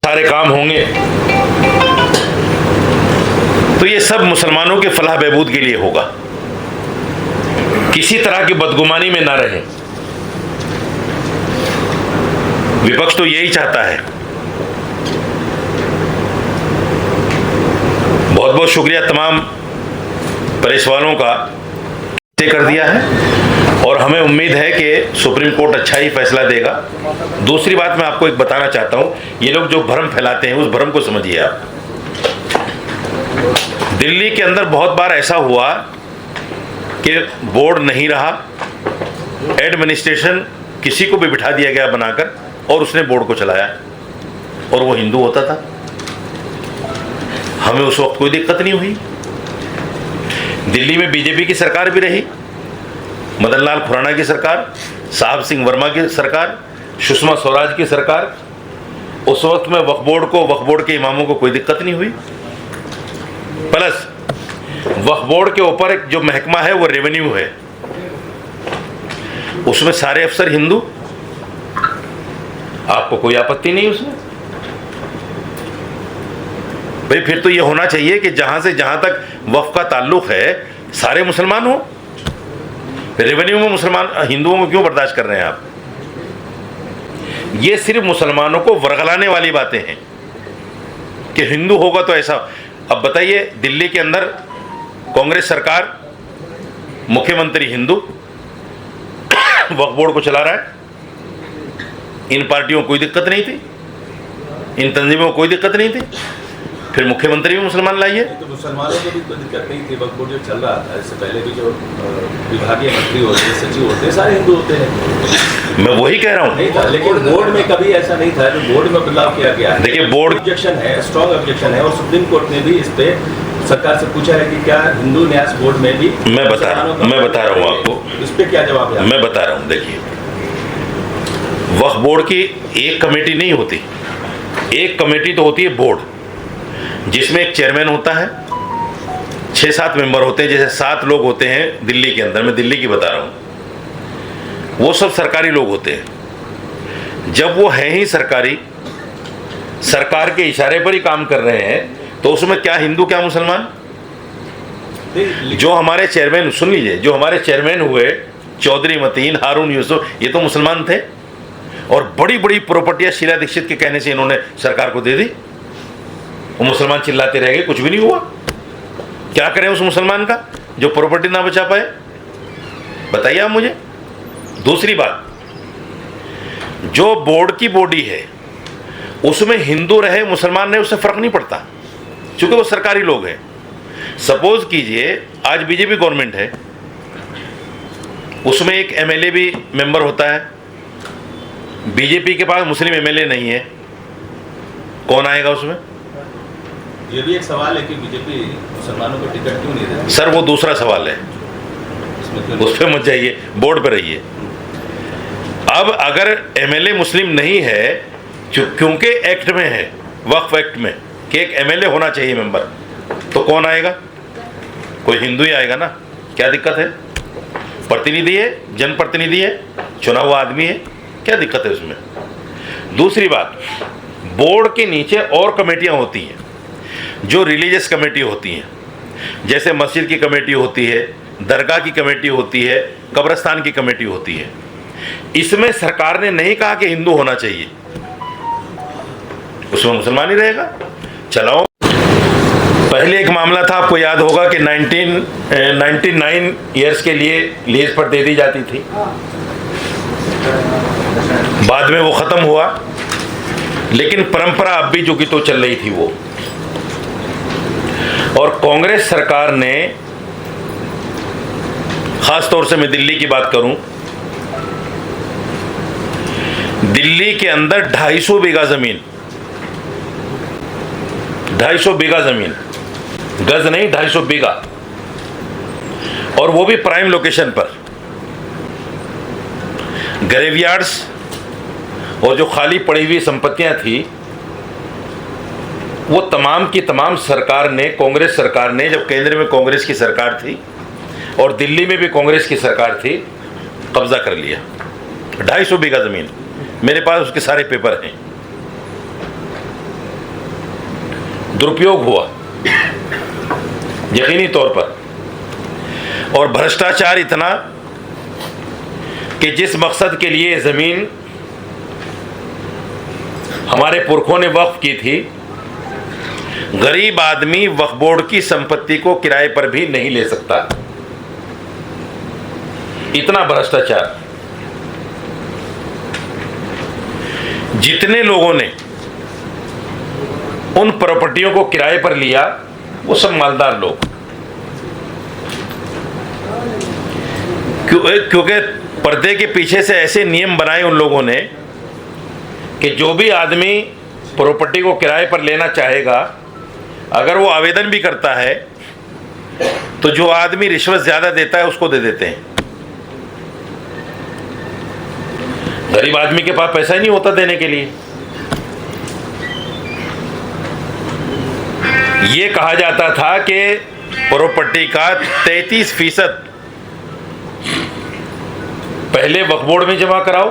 सारे काम होंगे तो ये सब मुसलमानों के फलाह बहबूद के लिए होगा, किसी तरह की बदगुमानी में ना रहे। विपक्ष तो यही चाहता है। बहुत बहुत शुक्रिया तमाम प्रेस वालों का, तय कर दिया है और हमें उम्मीद है कि सुप्रीम कोर्ट अच्छा ही फैसला देगा। दूसरी बात मैं आपको एक बताना चाहता हूं, ये लोग जो भ्रम फैलाते हैं उस भ्रम को समझिए आप। दिल्ली के अंदर बहुत बार ऐसा हुआ कि बोर्ड नहीं रहा, एडमिनिस्ट्रेशन किसी को भी बिठा दिया गया बनाकर और उसने बोर्ड को चलाया और वो हिंदू होता था। हमें उस वक्त कोई दिक्कत नहीं हुई। दिल्ली में बीजेपी की सरकार भी रही, मदन लाल खुराना की सरकार, साहब सिंह वर्मा की सरकार, सुषमा स्वराज की सरकार। उस वक्त में वक्फ बोर्ड के इमामों को कोई दिक्कत नहीं हुई। प्लस वक्फ बोर्ड के ऊपर एक जो महकमा है वो रेवेन्यू है, उसमें सारे अफसर हिंदू, आपको कोई आपत्ति नहीं उसमें। भाई फिर तो ये होना चाहिए कि जहां से जहां तक वक्फ का ताल्लुक है सारे मुसलमान हो। रेवेन्यू में मुसलमान हिंदुओं को क्यों बर्दाश्त कर रहे हैं आप? ये सिर्फ मुसलमानों को वर्गलाने वाली बातें हैं कि हिंदू होगा तो ऐसा। अब बताइए, दिल्ली के अंदर कांग्रेस सरकार, मुख्यमंत्री हिंदू, वक्फ बोर्ड को चला रहा है। इन पार्टियों को कोई दिक्कत नहीं थी, इन तंजीमों को कोई दिक्कत नहीं थी, फिर मुख्यमंत्री भी मुसलमान लाइए। तो मुसलमानों को भी कोई दिक्कत नहीं थी। वक्फ बोर्ड जो चल रहा था इससे पहले भी जो विभागीय मंत्री होते हैं, सचिव होते हैं, सारे हिंदू होते हैं। मैं वही कह रहा हूँ। नहीं था, लेकिन बोर्ड में कभी ऐसा नहीं था। जो बोर्ड में बदलाव किया गया है, देखिए बोर्ड ऑब्जेक्शन है, स्ट्रॉन्ग ऑब्जेक्शन है और सुप्रीम कोर्ट ने भी इस पे सरकार से पूछा है कि क्या हिंदू न्यास बोर्ड में भी मैं बता रहा हूँ आपको, इस पे क्या जवाब है? मैं बता रहा हूँ। देखिए, वक्फ बोर्ड की एक कमेटी नहीं होती, एक कमेटी तो होती है बोर्ड, जिसमें एक चेयरमैन होता है, 6-7 मेंबर होते हैं। जैसे 7 लोग होते हैं दिल्ली के अंदर, मैं दिल्ली की बता रहा हूँ, वो सब सरकारी लोग होते हैं। जब वो हैं ही सरकारी, सरकार के इशारे पर ही काम कर रहे हैं, तो उसमें क्या हिंदू क्या मुसलमान? जो हमारे चेयरमैन, सुन लीजिए, जो हमारे चेयरमैन हुए चौधरी मतीन, हारून यूसुफ, ये तो मुसलमान थे और बड़ी बड़ी प्रॉपर्टियां शीला दीक्षित के कहने से इन्होंने सरकार को दे दी। वो मुसलमान चिल्लाते रह गए, कुछ भी नहीं हुआ। क्या करें उस मुसलमान का जो प्रॉपर्टी ना बचा पाए? बताइए आप मुझे। दूसरी बात, जो बोर्ड की बॉडी है उसमें हिंदू रहे मुसलमान रहे उससे फर्क नहीं पड़ता, क्योंकि वो सरकारी लोग हैं। सपोज कीजिए आज बीजेपी गवर्नमेंट है, उसमें एक एमएलए भी मेंबर होता है, बीजेपी के पास मुस्लिम एमएलए नहीं है, कौन आएगा उसमें? ये भी एक सवाल है कि बीजेपी मुसलमानों को टिकट क्यों नहीं देती? सर वो दूसरा सवाल है, उस पर मत जाइए, बोर्ड पर रहिए। अब अगर एमएलए मुस्लिम नहीं है, क्योंकि एक्ट में है, वक्फ एक्ट में, कि एक एमएलए होना चाहिए मेंबर, तो कौन आएगा? कोई हिंदू ही आएगा ना। क्या दिक्कत है? प्रतिनिधि है, जनप्रतिनिधि है, चुना हुआ आदमी है, क्या दिक्कत है उसमें? दूसरी बात, बोर्ड के नीचे और कमेटियां होती हैं जो रिलीजियस कमेटी होती हैं, जैसे मस्जिद की कमेटी होती है, दरगाह की कमेटी होती है, कब्रिस्तान की कमेटी होती है। इसमें सरकार ने नहीं कहा कि हिंदू होना चाहिए, उसमें मुसलमान ही रहेगा, चलाओ। पहले एक मामला था, आपको याद होगा कि 99 ईयर्स के लिए लीज पर दे दी जाती थी, बाद में वो ख़त्म हुआ, लेकिन परंपरा अब भी जो कि तो चल रही थी वो। और कांग्रेस सरकार ने, खास तौर से मैं दिल्ली की बात करूं, दिल्ली के अंदर 250 बीघा ज़मीन, 250 बीघा ज़मीन, गज नहीं 250 बीघा, और वो भी प्राइम लोकेशन पर, ग्रेवयार्ड्स और जो खाली पड़ी हुई संपत्तियां थी, वो तमाम की तमाम सरकार ने, कांग्रेस सरकार ने, जब केंद्र में कांग्रेस की सरकार थी और दिल्ली में भी कांग्रेस की सरकार थी, कब्जा कर लिया। 250 बीघा ज़मीन, मेरे पास उसके सारे पेपर हैं। दुरुपयोग हुआ यकीनी तौर पर, और भ्रष्टाचार इतना कि जिस मकसद के लिए ज़मीन हमारे पुरखों ने वक्फ की थी, गरीब आदमी वक्फ बोर्ड की संपत्ति को किराए पर भी नहीं ले सकता। इतना भ्रष्टाचार। जितने लोगों ने उन प्रॉपर्टियों को किराए पर लिया वो सब मालदार लोग, क्योंकि पर्दे के पीछे से ऐसे नियम बनाए उन लोगों ने कि जो भी आदमी प्रॉपर्टी को किराए पर लेना चाहेगा, अगर वो आवेदन भी करता है तो जो आदमी रिश्वत ज़्यादा देता है उसको दे देते हैं। गरीब आदमी के पास पैसा ही नहीं होता देने के लिए। ये कहा जाता था कि प्रॉपर्टी का 33% पहले वक्फ बोर्ड में जमा कराओ।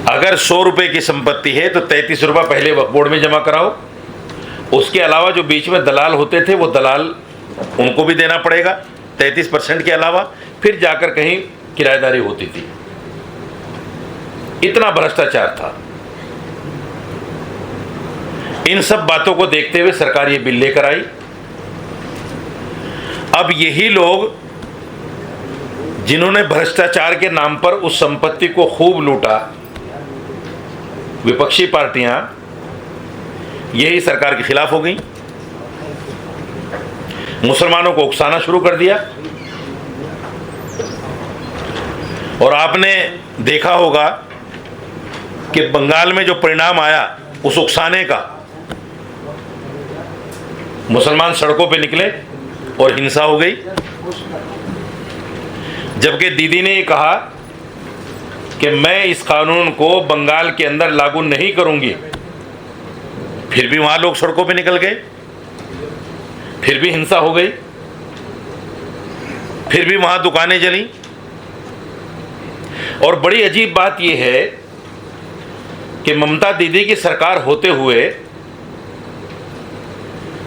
अगर 100 रुपए की संपत्ति है तो 33 रुपये पहले वक्फ बोर्ड में जमा कराओ। उसके अलावा जो बीच में दलाल होते थे वो दलाल उनको भी देना पड़ेगा 33% के अलावा, फिर जाकर कहीं किराएदारी होती थी। इतना भ्रष्टाचार था। इन सब बातों को देखते हुए सरकार ये बिल लेकर आई। अब यही लोग जिन्होंने भ्रष्टाचार के नाम पर उस संपत्ति को खूब लूटा, विपक्षी पार्टियां, यही सरकार के खिलाफ हो गई, मुसलमानों को उकसाना शुरू कर दिया। और आपने देखा होगा कि बंगाल में जो परिणाम आया उस उकसाने का, मुसलमान सड़कों पे निकले और हिंसा हो गई। जबकि दीदी ने ये कहा कि मैं इस कानून को बंगाल के अंदर लागू नहीं करूंगी, फिर भी वहां लोग सड़कों पे निकल गए, फिर भी हिंसा हो गई, फिर भी वहां दुकानें जली। और बड़ी अजीब बात यह है कि ममता दीदी की सरकार होते हुए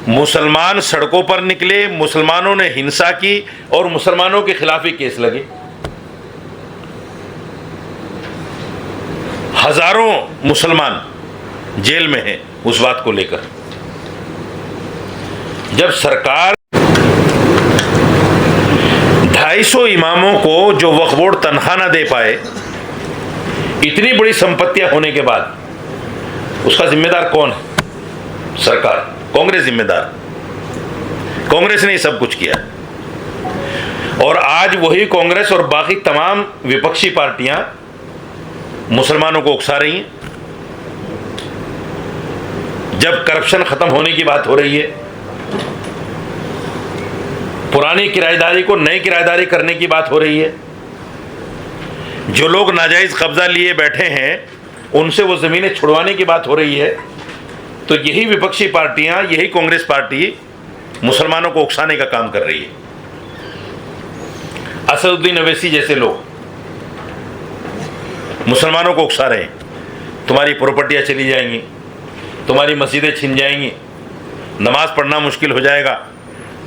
मुसलमान सड़कों पर निकले, मुसलमानों ने हिंसा की और मुसलमानों के खिलाफ ही केस लगे। हजारों मुसलमान जेल में हैं उस बात को लेकर। जब सरकार 250 इमामों को जो वक्फ बोर्ड तनख्वाह ना दे पाए, इतनी बड़ी संपत्तियां होने के बाद, उसका जिम्मेदार कौन है? सरकार, कांग्रेस जिम्मेदार। कांग्रेस ने सब कुछ किया। और आज वही कांग्रेस और बाकी तमाम विपक्षी पार्टियां मुसलमानों को उकसा रही हैं। जब करप्शन खत्म होने की बात हो रही है, पुरानी किराएदारी को नई किराएदारी करने की बात हो रही है, जो लोग नाजायज कब्जा लिए बैठे हैं उनसे वो जमीनें छुड़वाने की बात हो रही है, तो यही विपक्षी पार्टियां, यही कांग्रेस पार्टी मुसलमानों को उकसाने का काम कर रही है। असदुद्दीन अवैसी जैसे लोग मुसलमानों को उकसा रहे हैं, तुम्हारी प्रॉपर्टियां चली जाएंगी, तुम्हारी मस्जिदें छिन जाएंगी, नमाज पढ़ना मुश्किल हो जाएगा,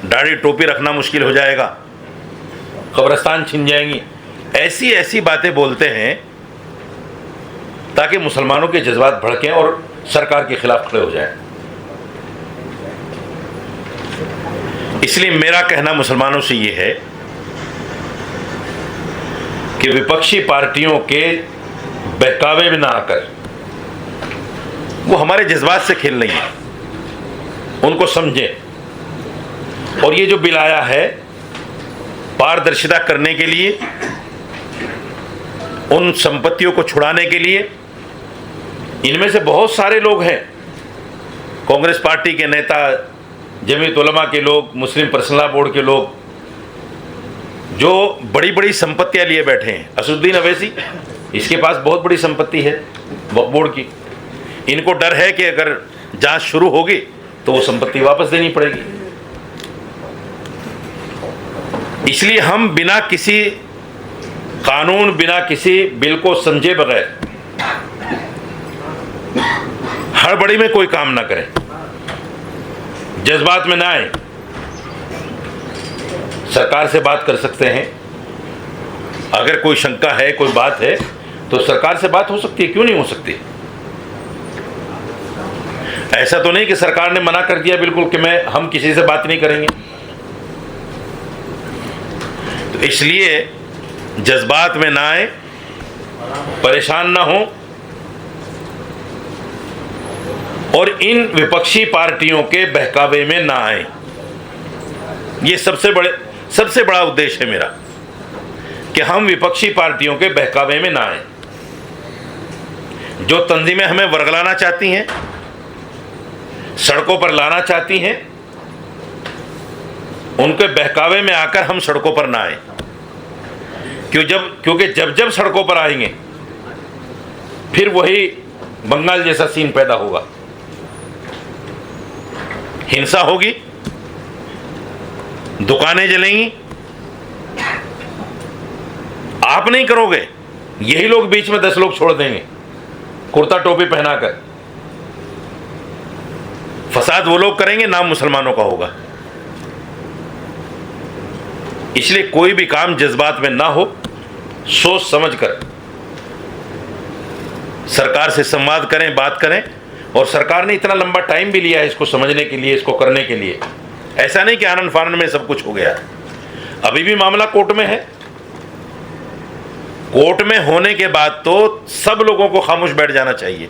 दाढ़ी टोपी रखना मुश्किल हो जाएगा, कब्रिस्तान छिन जाएंगी। ऐसी ऐसी बातें बोलते हैं ताकि मुसलमानों के जज्बात भड़कें और सरकार के खिलाफ खड़े हो जाएं। इसलिए मेरा कहना मुसलमानों से ये है कि विपक्षी पार्टियों के बहकावे में ना आकर, वो हमारे जज्बात से खेल रही हैं, उनको समझें। और ये जो बिल आया है पारदर्शिता करने के लिए, उन संपत्तियों को छुड़ाने के लिए, इनमें से बहुत सारे लोग हैं, कांग्रेस पार्टी के नेता, जमीयत उलमा के लोग, मुस्लिम पर्सनल लॉ बोर्ड के लोग, जो बड़ी बड़ी संपत्तियां लिए बैठे हैं। असदुद्दीन अवैसी, इसके पास बहुत बड़ी संपत्ति है वक्फ बोर्ड की। इनको डर है कि अगर जांच शुरू होगी तो वो संपत्ति वापस देनी पड़ेगी। इसलिए हम बिना किसी कानून, बिना किसी बिल को समझे बगैर हड़बड़ी में कोई काम ना करें, जज्बात में ना आए। सरकार से बात कर सकते हैं, अगर कोई शंका है, कोई बात है तो सरकार से बात हो सकती है, क्यों नहीं हो सकती। ऐसा तो नहीं कि सरकार ने मना कर दिया बिल्कुल कि हम किसी से बात नहीं करेंगे। तो इसलिए जज्बात में ना आए, परेशान ना हो, और इन विपक्षी पार्टियों के बहकावे में ना आए। ये सबसे बड़ा उद्देश्य है मेरा, कि हम विपक्षी पार्टियों के बहकावे में ना आए। जो तंजीमें हमें वर्गलाना चाहती हैं, सड़कों पर लाना चाहती हैं, उनके बहकावे में आकर हम सड़कों पर ना आए। क्योंकि जब सड़कों पर आएंगे फिर वही बंगाल जैसा सीन पैदा होगा, हिंसा होगी, दुकानें जलेंगी। आप नहीं करोगे, यही लोग बीच में 10 लोग छोड़ देंगे कुर्ता टोपी पहनाकर। फसाद वो लोग करेंगे, नाम मुसलमानों का होगा। इसलिए कोई भी काम जज्बात में ना हो, सोच समझ कर सरकार से संवाद करें, बात करें। और सरकार ने इतना लंबा टाइम भी लिया है इसको समझने के लिए, इसको करने के लिए। ऐसा नहीं कि आनंद फानंद में सब कुछ हो गया। अभी भी मामला कोर्ट में है। कोर्ट में होने के बाद तो सब लोगों को खामोश बैठ जाना चाहिए,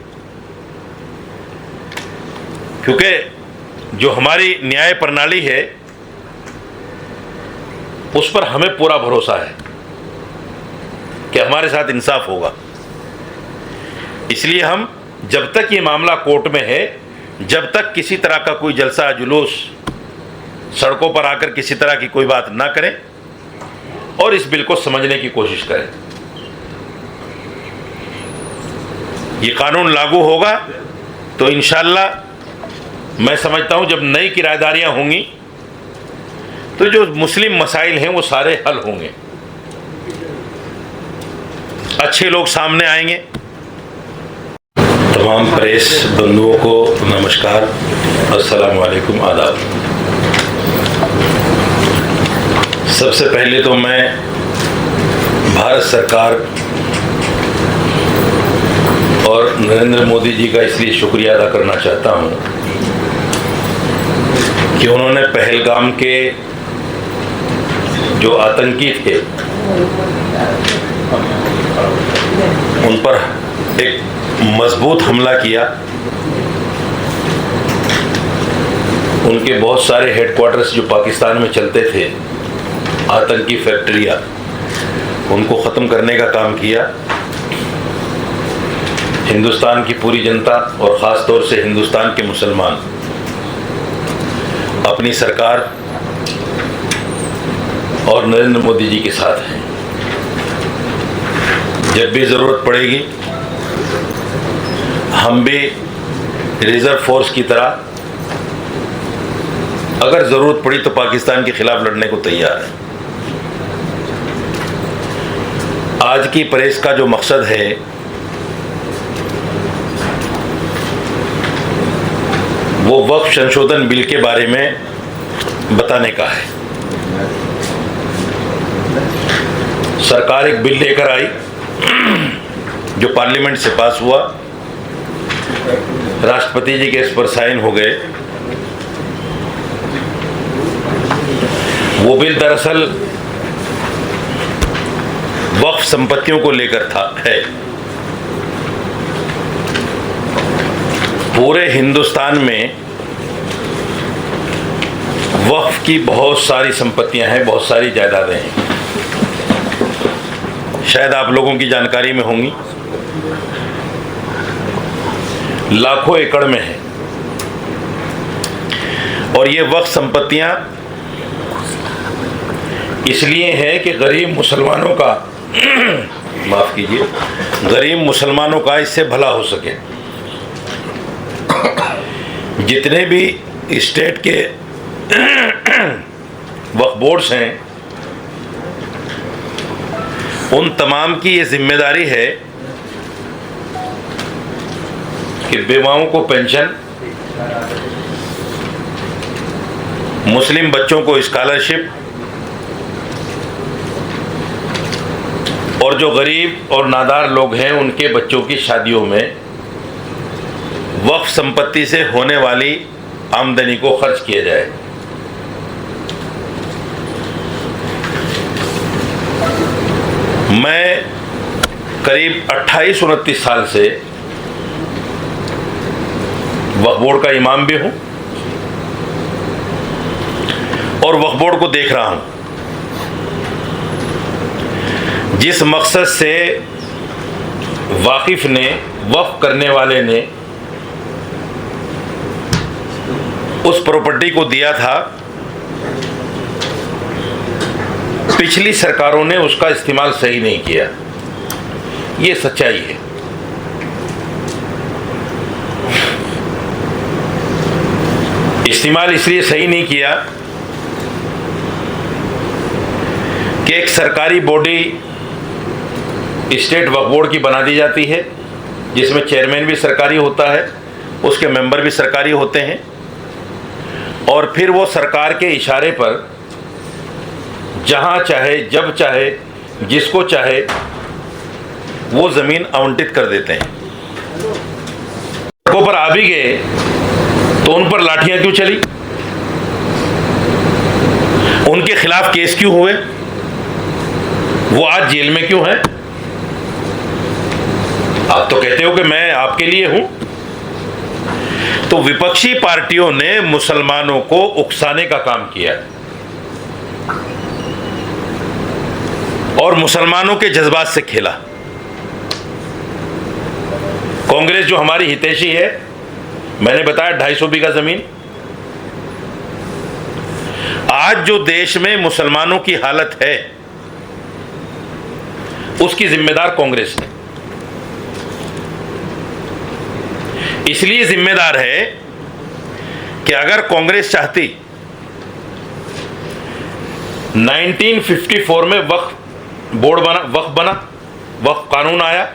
क्योंकि जो हमारी न्याय प्रणाली है उस पर हमें पूरा भरोसा है कि हमारे साथ इंसाफ होगा। इसलिए हम जब तक ये मामला कोर्ट में है, जब तक किसी तरह का कोई जलसा जुलूस, सड़कों पर आकर किसी तरह की कोई बात ना करें और इस बिल को समझने की कोशिश करें। ये कानून लागू होगा तो इंशाअल्लाह मैं समझता हूं जब नई किराएदारियां होंगी तो जो मुस्लिम मसाइल हैं वो सारे हल होंगे, अच्छे लोग सामने आएंगे। तमाम प्रेस बंधुओं को नमस्कार, अस्सलाम वालेकुम, आदाब। सबसे पहले तो मैं भारत सरकार और नरेंद्र मोदी जी का इसलिए शुक्रिया अदा करना चाहता हूं कि उन्होंने पहलगाम के जो आतंकी थे उन पर एक मजबूत हमला किया। उनके बहुत सारे हेडक्वार्टर्स जो पाकिस्तान में चलते थे, आतंकी फैक्ट्रियां, उनको ख़त्म करने का काम किया। हिंदुस्तान की पूरी जनता और ख़ास तौर से हिंदुस्तान के मुसलमान अपनी सरकार और नरेंद्र मोदी जी के साथ हैं। जब भी ज़रूरत पड़ेगी हम भी रिजर्व फोर्स की तरह अगर ज़रूरत पड़ी तो पाकिस्तान के खिलाफ लड़ने को तैयार है। आज की प्रेस का जो मकसद है वो वक्फ संशोधन बिल के बारे में बताने का है। सरकार एक बिल लेकर आई जो पार्लियामेंट से पास हुआ, राष्ट्रपति जी के इस पर साइन हो गए। वो बिल दरअसल वक्फ संपत्तियों को लेकर है। पूरे हिंदुस्तान में वक्फ की बहुत सारी संपत्तियां हैं, बहुत सारी जायदादें हैं, शायद आप लोगों की जानकारी में होंगी, लाखों एकड़ में है। और ये वक्फ संपत्तियां इसलिए हैं कि गरीब मुसलमानों का माफ़ कीजिए, गरीब मुसलमानों का इससे भला हो सके। जितने भी स्टेट के वक्फ बोर्ड्स हैं उन तमाम की ये जिम्मेदारी है कि बेवाओं को पेंशन, मुस्लिम बच्चों को स्कॉलरशिप और जो गरीब और नादार लोग हैं उनके बच्चों की शादियों में वक्फ संपत्ति से होने वाली आमदनी को खर्च किया जाए। मैं करीब 28-29 साल से वक्फ बोर्ड का इमाम भी हूं और वक्फ बोर्ड को देख रहा हूं। जिस मकसद से वाकिफ ने, वक्फ करने वाले ने उस प्रॉपर्टी को दिया था, पिछली सरकारों ने उसका इस्तेमाल सही नहीं किया। ये सच्चाई है। इस्तेमाल इसलिए सही नहीं किया कि एक सरकारी बॉडी स्टेट वक्फ बोर्ड की बना दी जाती है, जिसमें चेयरमैन भी सरकारी होता है, उसके मेंबर भी सरकारी होते हैं, और फिर वो सरकार के इशारे पर जहाँ चाहे, जब चाहे, जिसको चाहे वो ज़मीन आवंटित कर देते हैं। सड़कों पर आ भी गए तो उन पर लाठियां क्यों चली? उनके खिलाफ केस क्यों हुए? वो आज जेल में क्यों हैं? आप तो कहते हो कि मैं आपके लिए हूं। तो विपक्षी पार्टियों ने मुसलमानों को उकसाने का काम किया और मुसलमानों के जज्बात से खेला। कांग्रेस जो हमारी हितैषी है, मैंने बताया 250 बीघा जमीन। आज जो देश में मुसलमानों की हालत है उसकी जिम्मेदार कांग्रेस है। इसलिए जिम्मेदार है कि अगर कांग्रेस चाहती, 1954 में वक्फ बोर्ड बना, वक्फ कानून आया,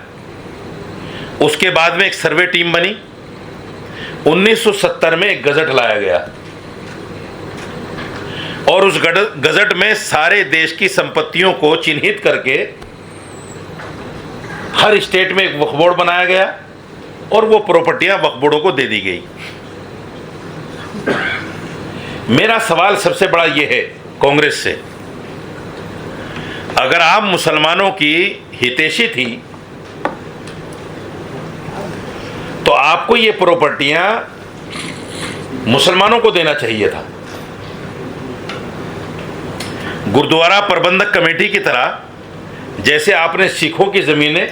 उसके बाद में एक सर्वे टीम बनी, 1970 में एक गजट लाया गया और उस गजट में सारे देश की संपत्तियों को चिन्हित करके हर स्टेट में एक वक्फ बोर्ड बनाया गया और वो प्रॉपर्टियां वक्फ बोर्डों को दे दी गई। मेरा सवाल सबसे बड़ा ये है कांग्रेस से, अगर आप मुसलमानों की हितैषी थी तो आपको ये प्रॉपर्टियां मुसलमानों को देना चाहिए था। गुरुद्वारा प्रबंधक कमेटी की तरह जैसे आपने सिखों की ज़मीनें,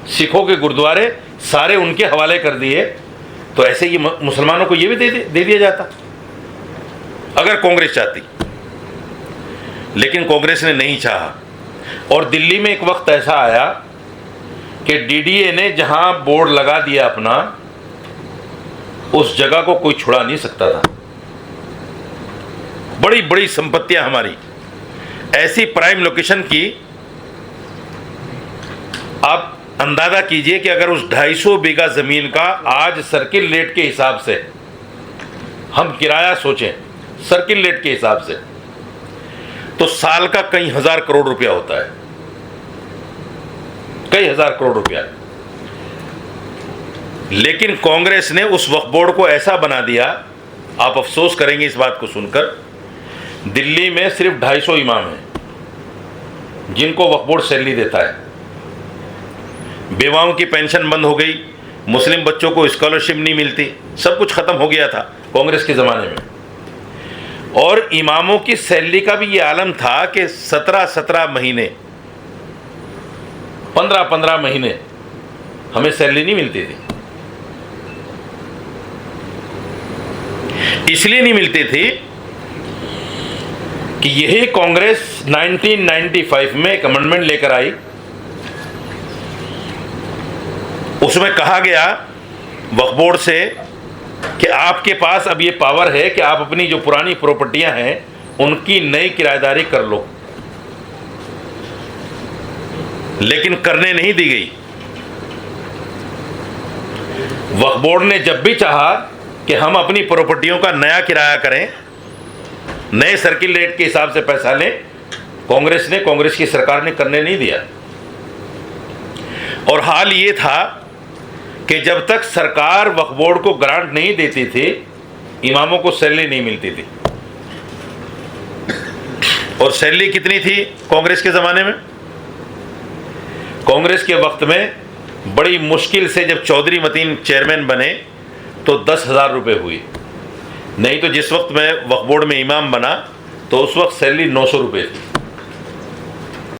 सिखों के गुरुद्वारे सारे उनके हवाले कर दिए, तो ऐसे ही मुसलमानों को ये भी दे दिया जाता अगर कांग्रेस चाहती। लेकिन कांग्रेस ने नहीं चाहा और दिल्ली में एक वक्त ऐसा आया कि डीडीए ने जहां बोर्ड लगा दिया अपना, उस जगह को कोई छुड़ा नहीं सकता था। बड़ी बड़ी संपत्तियां हमारी ऐसी प्राइम लोकेशन की, आप अंदाजा कीजिए कि अगर उस 250 बीघा जमीन का आज सर्किल रेट के हिसाब से हम किराया सोचें, सर्किल रेट के हिसाब से, तो साल का कई हजार करोड़ रुपया होता है, कई हजार करोड़ रुपया। लेकिन कांग्रेस ने उस वक्फ बोर्ड को ऐसा बना दिया, आप अफसोस करेंगे इस बात को सुनकर, दिल्ली में सिर्फ 250 इमाम हैं जिनको वक्फ बोर्ड सैलरी देता है। बेवाओं की पेंशन बंद हो गई, मुस्लिम बच्चों को स्कॉलरशिप नहीं मिलती, सब कुछ खत्म हो गया था कांग्रेस के ज़माने में। और इमामों की सैलरी का भी ये आलम था कि 17-17 महीने, 15-15 महीने हमें सैलरी नहीं मिलती थी। इसलिए नहीं मिलती थी कि यही कांग्रेस 1995 में एक अमेंडमेंट लेकर आई। उसमें कहा गया वक्फ बोर्ड से कि आपके पास अब ये पावर है कि आप अपनी जो पुरानी प्रॉपर्टियां हैं उनकी नई किराएदारी कर लो, लेकिन करने नहीं दी गई। वक्फ बोर्ड ने जब भी चाहा कि हम अपनी प्रॉपर्टियों का नया किराया करें, नए सर्किल रेट के हिसाब से पैसा लें, कांग्रेस की सरकार ने करने नहीं दिया। और हाल ये था कि जब तक सरकार वक्फ बोर्ड को ग्रांट नहीं देती थी, इमामों को सैलरी नहीं मिलती थी। और सैलरी कितनी थी कांग्रेस के ज़माने में? कांग्रेस के वक्त में बड़ी मुश्किल से जब चौधरी मतीन चेयरमैन बने तो 10,000 रुपये हुई। नहीं तो जिस वक्त मैं वक्फ बोर्ड में इमाम बना तो उस वक्त सैलरी 900 रुपये थी।